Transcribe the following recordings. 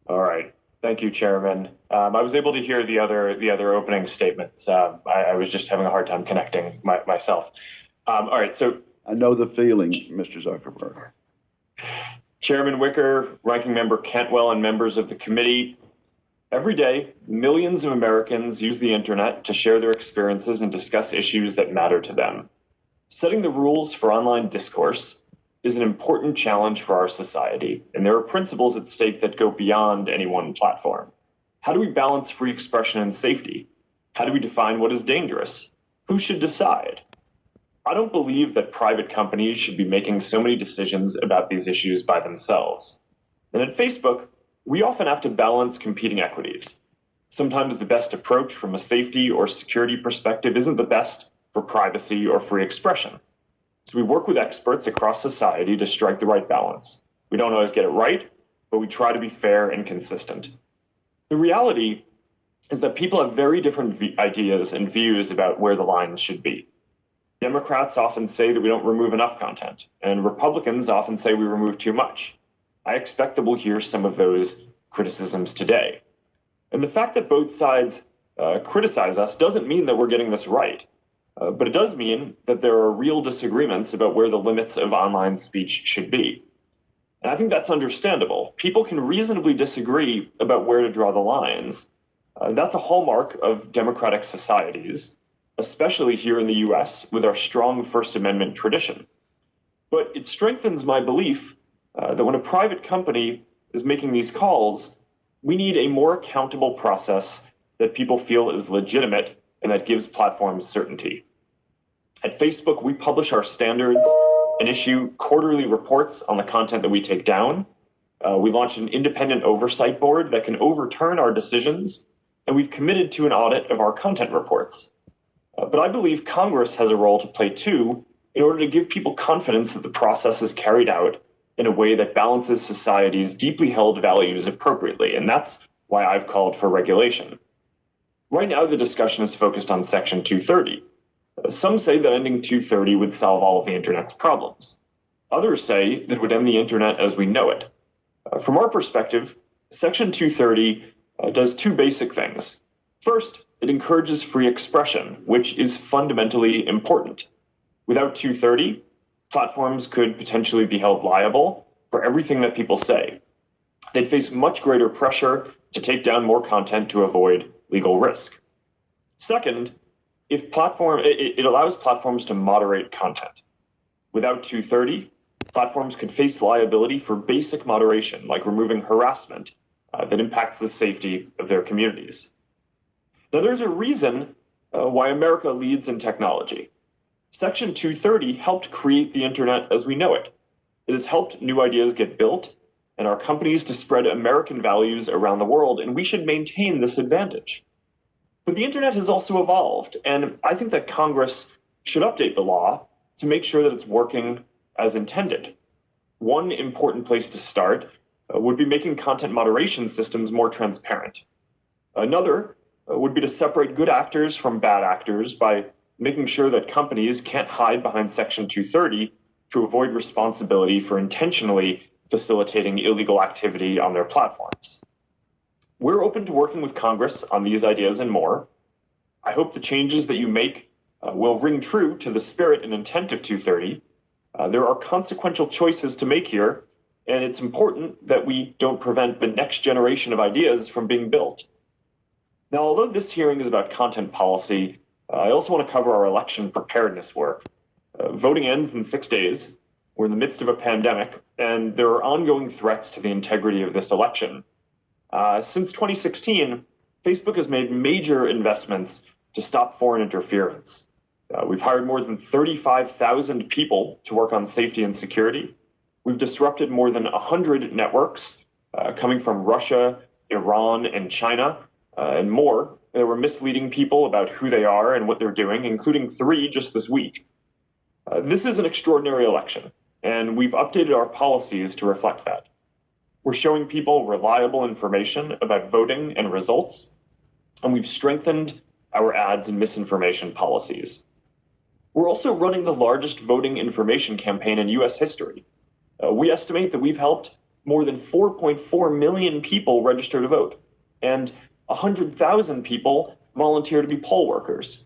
All right. Thank you, Chairman. I was able to hear the other opening statements. I was just having a hard time connecting myself. All right. So, I know the feeling, Mr. Zuckerberg. Chairman Wicker, Ranking Member Cantwell, and members of the committee, every day, millions of Americans use the internet to share their experiences and discuss issues that matter to them. Setting the rules for online discourse is an important challenge for our society, and there are principles at stake that go beyond any one platform. How do we balance free expression and safety? How do we define what is dangerous? Who should decide? I don't believe that private companies should be making so many decisions about these issues by themselves. And at Facebook, we often have to balance competing equities. Sometimes the best approach from a safety or security perspective isn't the best for privacy or free expression. So we work with experts across society to strike the right balance. We don't always get it right, but we try to be fair and consistent. The reality is that people have very different ideas and views about where the lines should be. Democrats often say that we don't remove enough content, and Republicans often say we remove too much. I expect that we'll hear some of those criticisms today. And the fact that both sides criticize us doesn't mean that we're getting this right. But it does mean that there are real disagreements about where the limits of online speech should be. And I think that's understandable. People can reasonably disagree about where to draw the lines. That's a hallmark of democratic societies, especially here in the US with our strong First Amendment tradition. But it strengthens my belief that when a private company is making these calls, we need a more accountable process that people feel is legitimate and that gives platforms certainty. At Facebook, we publish our standards and issue quarterly reports on the content that we take down. We launched an independent oversight board that can overturn our decisions, and we've committed to an audit of our content reports. But I believe Congress has a role to play too in order to give people confidence that the process is carried out in a way that balances society's deeply held values appropriately, and that's why I've called for regulation. Right now, the discussion is focused on Section 230. Some say that ending 230 would solve all of the internet's problems. Others say that it would end the internet as we know it. From our perspective, Section 230 does two basic things. First, it encourages free expression, which is fundamentally important. Without 230, platforms could potentially be held liable for everything that people say. They'd face much greater pressure to take down more content to avoid legal risk. Second, it allows platforms to moderate content. Without 230, platforms could face liability for basic moderation, like removing harassment that impacts the safety of their communities. Now, there's a reason why America leads in technology. Section 230 helped create the internet as we know it. It has helped new ideas get built and our companies to spread American values around the world, and we should maintain this advantage. But the internet has also evolved, and I think that Congress should update the law to make sure that it's working as intended. One important place to start would be making content moderation systems more transparent. Another would be to separate good actors from bad actors by making sure that companies can't hide behind Section 230 to avoid responsibility for intentionally facilitating illegal activity on their platforms. We're open to working with Congress on these ideas and more. I hope the changes that you make will ring true to the spirit and intent of 230. There are consequential choices to make here, and it's important that we don't prevent the next generation of ideas from being built. Now, although this hearing is about content policy, I also want to cover our election preparedness work. Voting ends in 6 days. We're in the midst of a pandemic, and there are ongoing threats to the integrity of this election. Since 2016, Facebook has made major investments to stop foreign interference. We've hired more than 35,000 people to work on safety and security. We've disrupted more than 100 networks coming from Russia, Iran, and China, and more. There were misleading people about who they are and what they're doing, including 3 just this week. This is an extraordinary election, and we've updated our policies to reflect that. We're showing people reliable information about voting and results, and we've strengthened our ads and misinformation policies. We're also running the largest voting information campaign in US history. We estimate that we've helped more than 4.4 million people register to vote, and 100,000 people volunteer to be poll workers.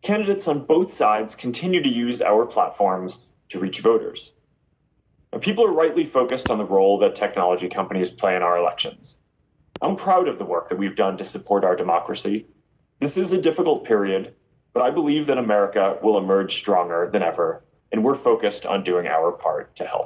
Candidates on both sides continue to use our platforms to reach voters. And people are rightly focused on the role that technology companies play in our elections. I'm proud of the work that we've done to support our democracy. This is a difficult period, but I believe that America will emerge stronger than ever, and we're focused on doing our part to help.